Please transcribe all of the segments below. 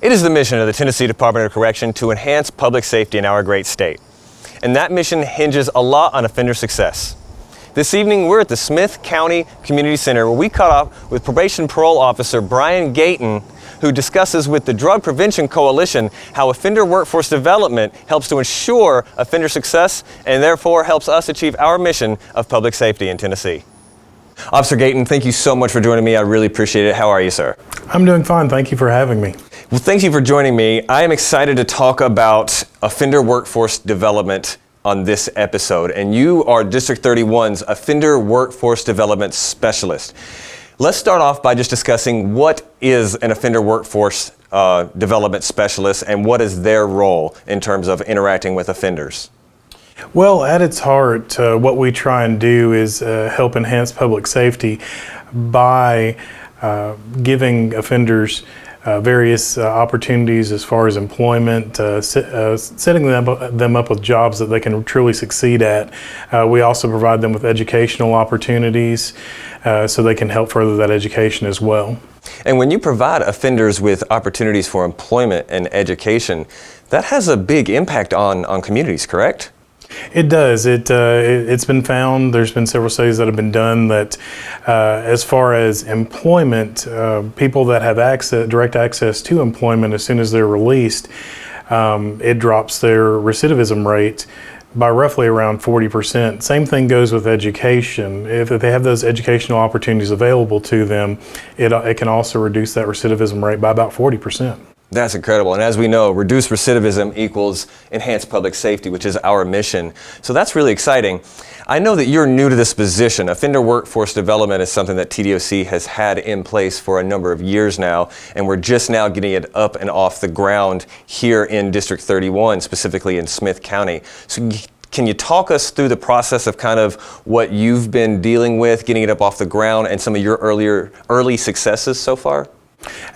It is the mission of the Tennessee Department of Correction to enhance public safety in our great state. And that mission hinges a lot on offender success. This evening, we're at the Smith County Community Center where we caught up with Probation Parole Officer Bryan Gaitan, who discusses with the Drug Prevention Coalition how offender workforce development helps to ensure offender success and therefore helps us achieve our mission of public safety in Tennessee. Officer Gaitan, thank you so much for joining me. I really appreciate it. How are you, sir? I'm doing fine. Thank you for having me. Well, thank you for joining me. I am excited to talk about offender workforce development on this episode, and you are District 31's Offender Workforce Development Specialist. Let's start off by just discussing what is an Offender Workforce Development Specialist and what is their role in terms of interacting with offenders. Well, at its heart, what we try and do is help enhance public safety by giving offenders various opportunities as far as employment, setting them up with jobs that they can truly succeed at. We also provide them with educational opportunities so they can help further that education as well. And when you provide offenders with opportunities for employment and education, that has a big impact on communities, correct? It does. It's been found, there's been several studies that have been done that as far as employment, people that have direct access to employment as soon as they're released, it drops their recidivism rate by roughly around 40%. Same thing goes with education. If they have those educational opportunities available to them, it can also reduce that recidivism rate by about 40%. That's incredible. And as we know, reduced recidivism equals enhanced public safety, which is our mission. So that's really exciting. I know that you're new to this position. Offender workforce development is something that TDOC has had in place for a number of years now, and we're just now getting it up and off the ground here in District 31, specifically in Smith County. So can you talk us through the process of kind of what you've been dealing with, getting it up off the ground, and some of your early successes so far?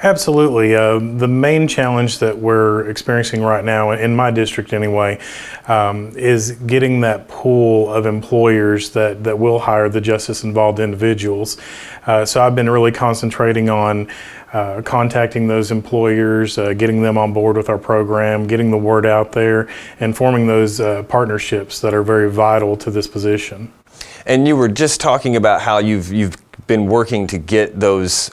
Absolutely. The main challenge that we're experiencing right now, in my district anyway, is getting that pool of employers that will hire the justice-involved individuals. So I've been really concentrating on contacting those employers, getting them on board with our program, getting the word out there, and forming those partnerships that are very vital to this position. And you were just talking about how you've been working to get those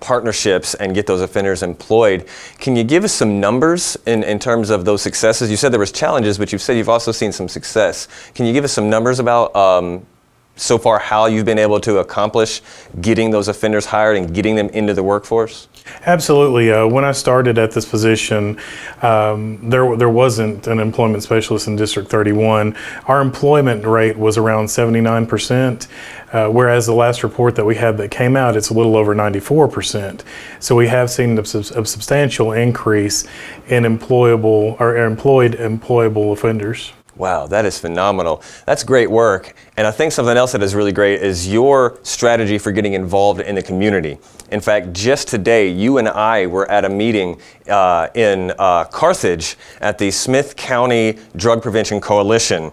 partnerships and get those offenders employed. Can you give us some numbers in terms of those successes? You said there was challenges, but you've said you've also seen some success. Can you give us some numbers about so far how you've been able to accomplish getting those offenders hired and getting them into the workforce? Absolutely. When I started at this position, there wasn't an employment specialist in District 31. Our employment rate was around 79%, whereas the last report that we had that came out, it's a little over 94%. So we have seen a substantial increase in employed employable offenders. Wow, that is phenomenal. That's great work. And I think something else that is really great is your strategy for getting involved in the community. In fact, just today, you and I were at a meeting in Carthage at the Smith County Drug Prevention Coalition.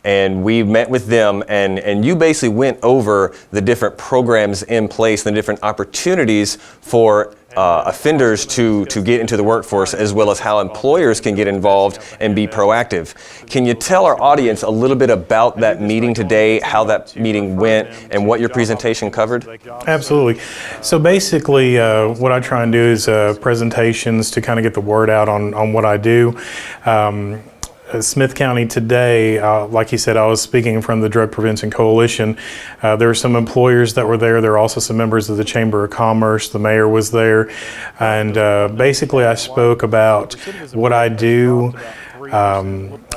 And we met with them, and you basically went over the different programs in place, the different opportunities for offenders to get into the workforce, as well as how employers can get involved and be proactive. Can you tell our audience a little bit about that meeting today, how that meeting went, and what your presentation covered? Absolutely. So basically, what I try and do is presentations to kind of get the word out on what I do. Smith County today, like you said, I was speaking from the Drug Prevention Coalition. There were some employers that were there. There were also some members of the Chamber of Commerce. The mayor was there. And basically I spoke about what I do,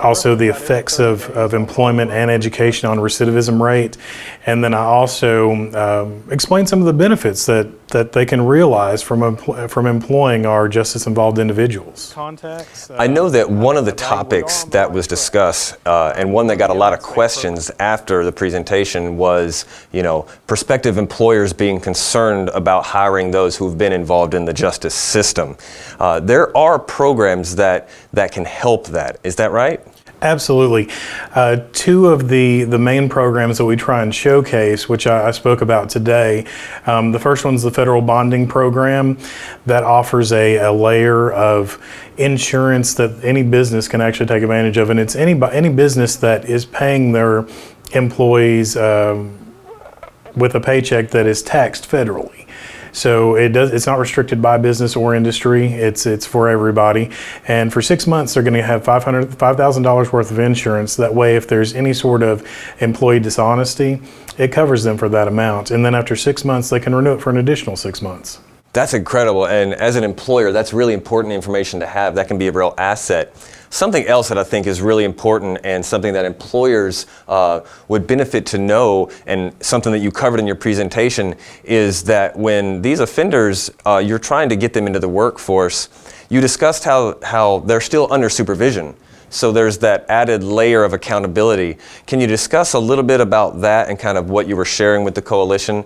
also the effects of employment and education on recidivism rate. And then I also explained some of the benefits that they can realize from employing our justice-involved individuals. I know that one of the topics that was discussed and one that got a lot of questions after the presentation was, prospective employers being concerned about hiring those who've been involved in the justice system. There are programs that can help that. Is that right? Absolutely. Two of the main programs that we try and showcase, which I spoke about today, the first one's the federal bonding program that offers a layer of insurance that any business can actually take advantage of, and it's any business that is paying their employees with a paycheck that is taxed federally. So it's not restricted by business or industry. It's for everybody. And for 6 months, they're going to have $5,000 worth of insurance. That way, if there's any sort of employee dishonesty, it covers them for that amount. And then after 6 months, they can renew it for an additional 6 months. That's incredible. And as an employer, that's really important information to have. That can be a real asset. Something else that I think is really important and something that employers would benefit to know, and something that you covered in your presentation, is that when these offenders, you're trying to get them into the workforce, you discussed how they're still under supervision. So there's that added layer of accountability. Can you discuss a little bit about that and kind of what you were sharing with the coalition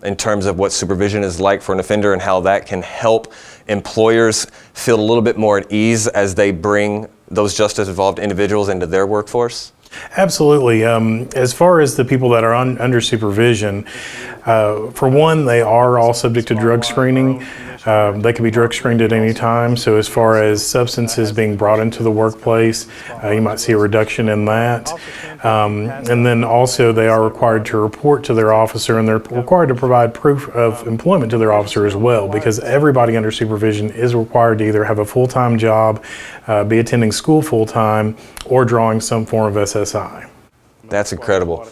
in terms of what supervision is like for an offender and how that can help employers feel a little bit more at ease as they bring those justice involved individuals into their workforce? Absolutely. As far as the people that are under supervision, for one, they are all subject to drug screening. They can be drug screened at any time. So as far as substances being brought into the workplace, you might see a reduction in that. And then also they are required to report to their officer, and they're required to provide proof of employment to their officer as well, because everybody under supervision is required to either have a full-time job, be attending school full-time, or drawing some form of SSI. That's incredible.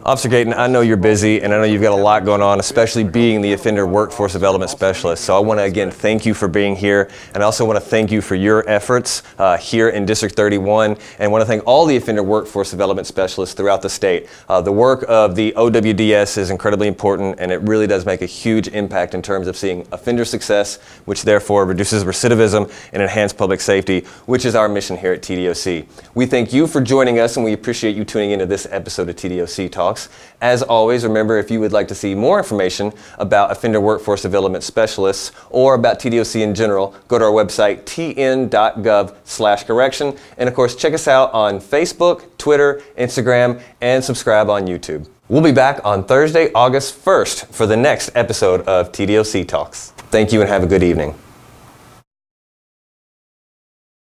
Officer Gaitan, I know you're busy, and I know you've got a lot going on, especially being the Offender Workforce Development Specialist. So I want to again thank you for being here, and I also want to thank you for your efforts here in District 31, and want to thank all the Offender Workforce Development Specialists throughout the state. The work of the OWDS is incredibly important, and it really does make a huge impact in terms of seeing offender success, which therefore reduces recidivism and enhances public safety, which is our mission here at TDOC. We thank you for joining us, and we appreciate you tuning into this episode of TDOC Talks. As always, remember, if you would like to see more information about Offender Workforce Development Specialists or about TDOC in general, go to our website, tn.gov/correction. And of course, check us out on Facebook, Twitter, Instagram, and subscribe on YouTube. We'll be back on Thursday, August 1st for the next episode of TDOC Talks. Thank you and have a good evening.